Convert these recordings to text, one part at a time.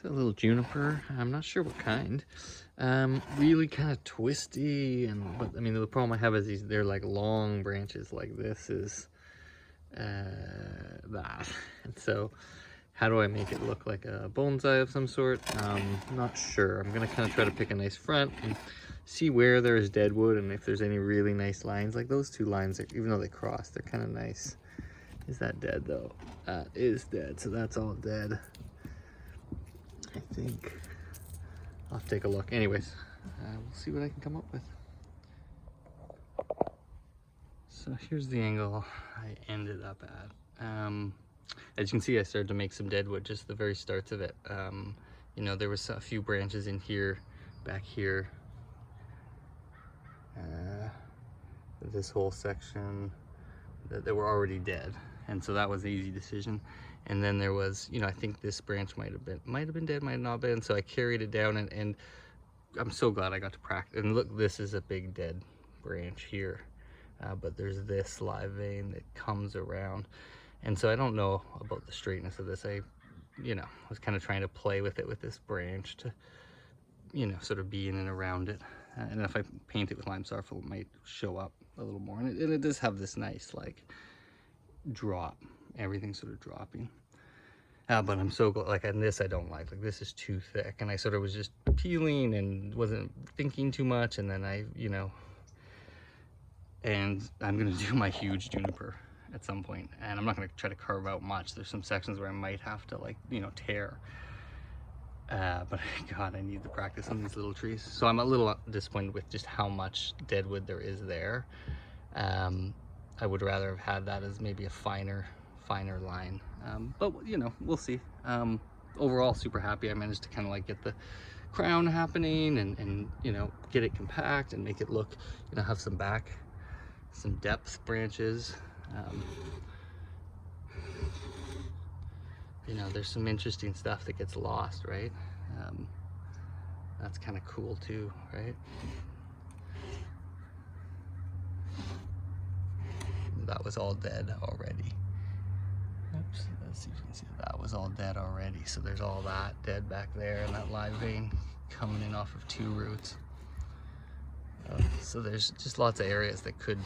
a little juniper. I'm not sure what kind. Really kind of twisty, but I mean the problem I have is they're like long branches. Like this is that, and so how do I make it look like a bonsai of some sort? Not sure. I'm gonna kind of try to pick a nice front and see where there's dead wood and if there's any really nice lines. Like those two lines, even though they cross, they're kind of nice. Is that dead though? That is dead, so that's all dead. I think I'll have to take a look. Anyways, we'll see what I can come up with. So here's the angle I ended up at. As you can see, I started to make some deadwood just the very starts of it. You know, there was a few branches in here, back here, this whole section that were already dead, and so that was an easy decision. And then there was, you know, I think this branch might have been dead, might have not been. So I carried it down, and I'm so glad I got to practice. And look, this is a big dead branch here, but there's this live vein that comes around. And so I don't know about the straightness of this. You know, was kind of trying to play with it with this branch to, you know, sort of be in and around it. And if I paint it with lime sarfil, it might show up a little more. And it does have this nice like drop. Everything's sort of dropping. But I'm so glad, like on this I don't like this is too thick, and I sort of was just peeling and wasn't thinking too much, and then you know, and I'm gonna do my huge juniper at some point, and I'm not gonna try to carve out much. There's some sections where I might have to, like, you know, tear. But God, I need to practice on these little trees. So I'm a little disappointed with just how much deadwood there is there. I would rather have had that as maybe a finer line, but you know, we'll see. Overall, super happy. I managed to kind of like get the crown happening, and you know, get it compact and make it look, you know, have some depth branches. You know, there's some interesting stuff that gets lost, right? That's kind of cool too, right? That was all dead already. Oops, let's see if you can see that was all dead already. So there's all that dead back there, and that live vein coming in off of 2 roots. So there's just lots of areas that could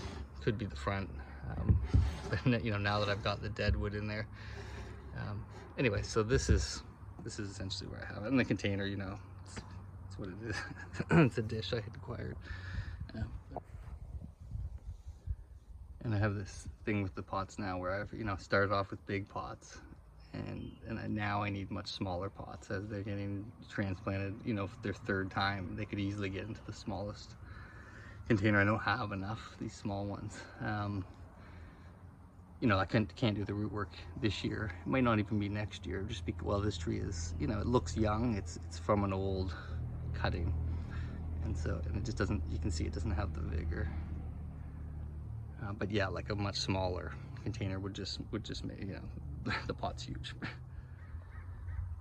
be the front. But you know, now that I've got the dead wood in there. Anyway, so this is essentially where I have it. And the container, you know, it's what it is. It's a dish I had acquired. And I have this thing with the pots now where I've, you know, started off with big pots, and now I need much smaller pots as they're getting transplanted. You know, for their 3rd time, they could easily get into the smallest container. I don't have enough, these small ones. You know, I can't do the root work this year. It might not even be next year, just because, well, this tree is, you know, it looks young. It's from an old cutting, and so, and it just doesn't, you can see it doesn't have the vigor. But yeah, like a much smaller container would just make, you know, the pot's huge.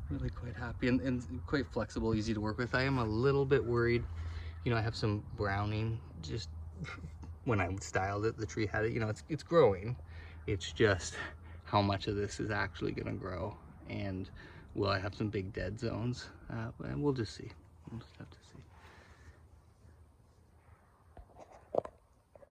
Really quite happy, and quite flexible, easy to work with. I am a little bit worried, you know, I have some browning just when I styled it. The tree had it, you know, it's growing. It's just how much of this is actually going to grow, and will I have some big dead zones? And we'll just see. We'll just have to see.